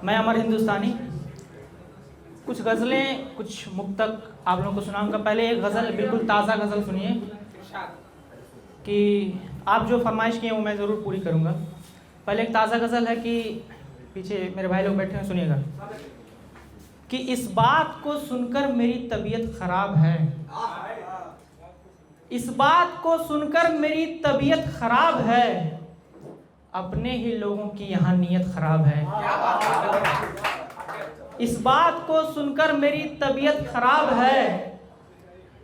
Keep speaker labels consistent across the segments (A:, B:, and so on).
A: मैं अमर हिंदुस्तानी कुछ गज़लें कुछ मुक्तक आप लोगों को सुनाऊंगा। पहले एक गज़ल, बिल्कुल ताज़ा गज़ल सुनिए कि आप जो फरमाइश किए वो मैं ज़रूर पूरी करूंगा। पहले एक ताज़ा गज़ल है कि पीछे मेरे भाई लोग बैठे हैं, सुनिएगा कि इस बात को सुनकर मेरी तबीयत ख़राब है, इस बात को सुनकर मेरी तबीयत ख़राब है, अपने ही लोगों की यहाँ नीयत ख़राब है। इस बात को सुनकर मेरी तबीयत ख़राब है,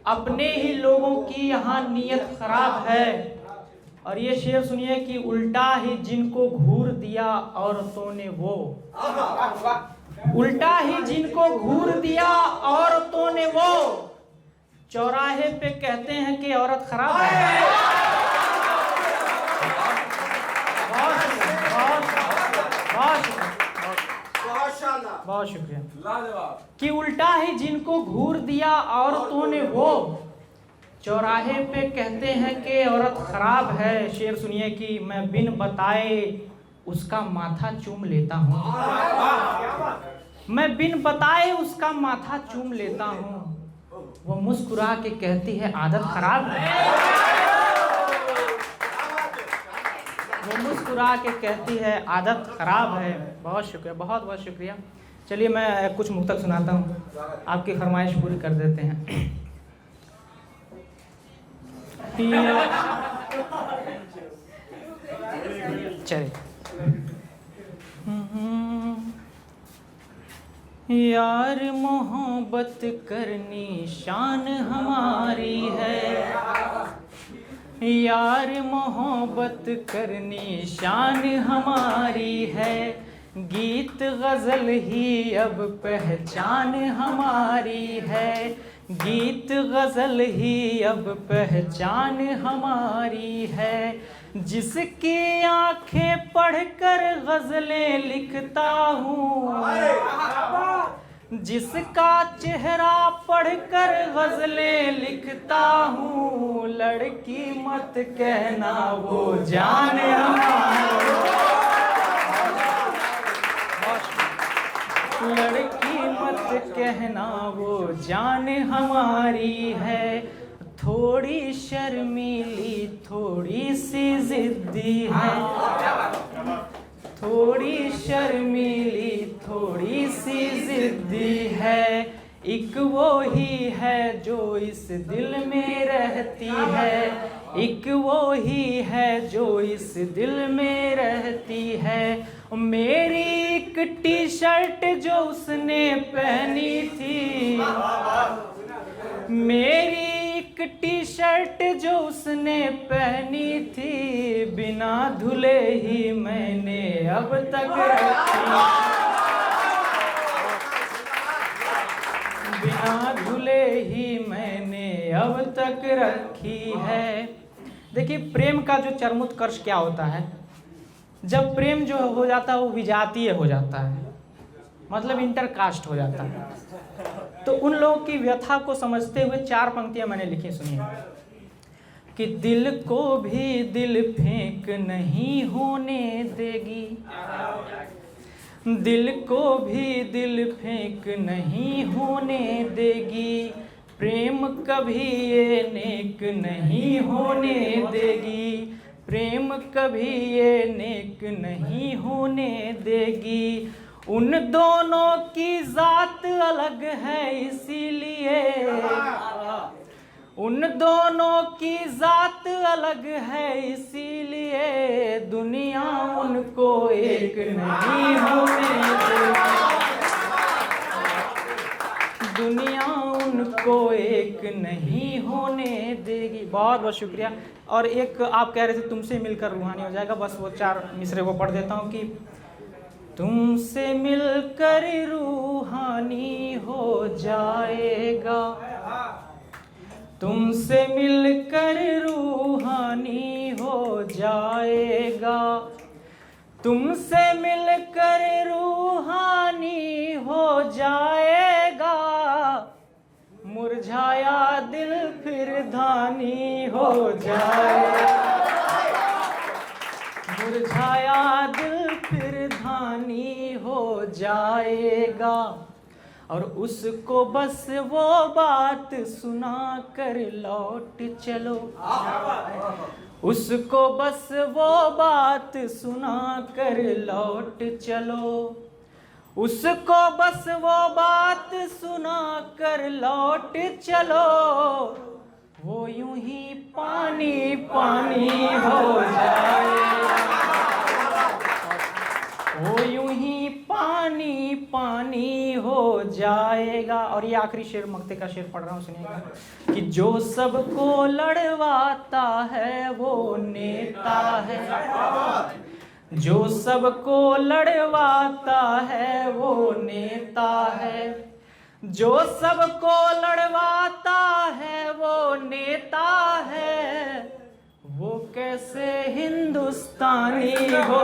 A: अपने ही लोगों की यहाँ नीयत ख़राब है। और ये शेर सुनिए कि उल्टा ही जिनको घूर दिया औरतों ने वो, उल्टा ही जिनको घूर दिया औरतों ने वो, चौराहे पे कहते हैं कि औरत खराब है। बहुत शुक्रिया। कि उल्टा ही जिनको घूर दिया औरतों ने वो, चौराहे पे कहते हैं कि औरत खराब है। शेर सुनिए कि मैं बिन बताए उसका माथा चूम लेता हूँ, मैं बिन बताए उसका माथा चूम लेता हूँ, वो मुस्कुरा के कहती है आदत खराब है, वो मुस्कुरा के कहती है आदत खराब है। बहुत शुक्रिया, बहुत बहुत शुक्रिया। चलिए मैं कुछ मुक्तक सुनाता हूँ, आपकी फरमाइश पूरी कर देते हैं। चलिए। यार मोहब्बत करनी शान हमारी है, यार मोहब्बत करनी शान हमारी है, गीत गज़ल ही अब पहचान हमारी है, गीत गज़ल ही अब पहचान हमारी है। जिसकी आंखें पढ़कर गज़लें लिखता हूँ, जिसका चेहरा पढ़कर गज़लें लिखता हूँ, लड़की मत कहना वो जान हमारी, लड़की मत कहना वो जान हमारी है। थोड़ी शर्मीली थोड़ी सी ज़िद्दी है, थोड़ी शर्मीली थोड़ी सी ज़िद्दी है, एक वो ही है जो इस दिल में रहती है, एक वो ही है जो इस दिल में रहती है। मेरी एक टी शर्ट जो उसने पहनी थी, मेरी एक टी शर्ट जो उसने पहनी थी, बिना धुले ही मैंने अब तक रखी, बिना धुले ही मैंने अब तक रखी है। देखिए प्रेम का जो चरमोत्कर्ष क्या होता है, जब प्रेम जो हो जाता है वो विजातीय हो जाता है, मतलब इंटरकास्ट हो जाता है। तो उन लोगों की व्यथा को समझते हुए चार पंक्तियां मैंने लिखी, सुनिए कि दिल को भी दिल फेंक नहीं होने देगी, दिल को भी दिल फेंक नहीं होने देगी, प्रेम कभी ये नेक नहीं होने देगी, प्रेम कभी ये नेक नहीं होने देगी। उन दोनों की जात अलग है इसीलिए, उन दोनों की जात अलग है इसीलिए, दुनिया उनको एक नहीं होने देगी, दुनिया उनको एक नहीं होने देगी। बहुत बहुत शुक्रिया। और एक आप कह रहे थे तुमसे मिलकर रूहानी हो जाएगा, बस वो चार मिसरे को पढ़ देता हूँ कि तुमसे मिलकर रूहानी हो जाएगा, तुमसे मिलकर रूहानी हो जाएगा, तुमसे मिलकर रूहानी हो जाएगा, मुरझाया दिल फिर धानी हो जाएगा, मुरझाया दिल फिर धानी हो जाएगा, और उसको बस वो बात सुना कर लौट चलो, उसको बस वो बात सुना कर लौट चलो, उसको बस वो बात सुना कर लौट चलो, वो यूं ही पानी पानी हो जाएगा, वो यूं ही पानी पानी हो जाएगा। और ये आखिरी शेर, मक्ते का शेर पढ़ रहा हूँ, सुनिएगा कि जो सबको लड़वाता है वो नेता है, जो सबको लड़वाता है वो नेता है, जो सबको लड़वाता है वो नेता है, वो कैसे हिंदुस्तानी हो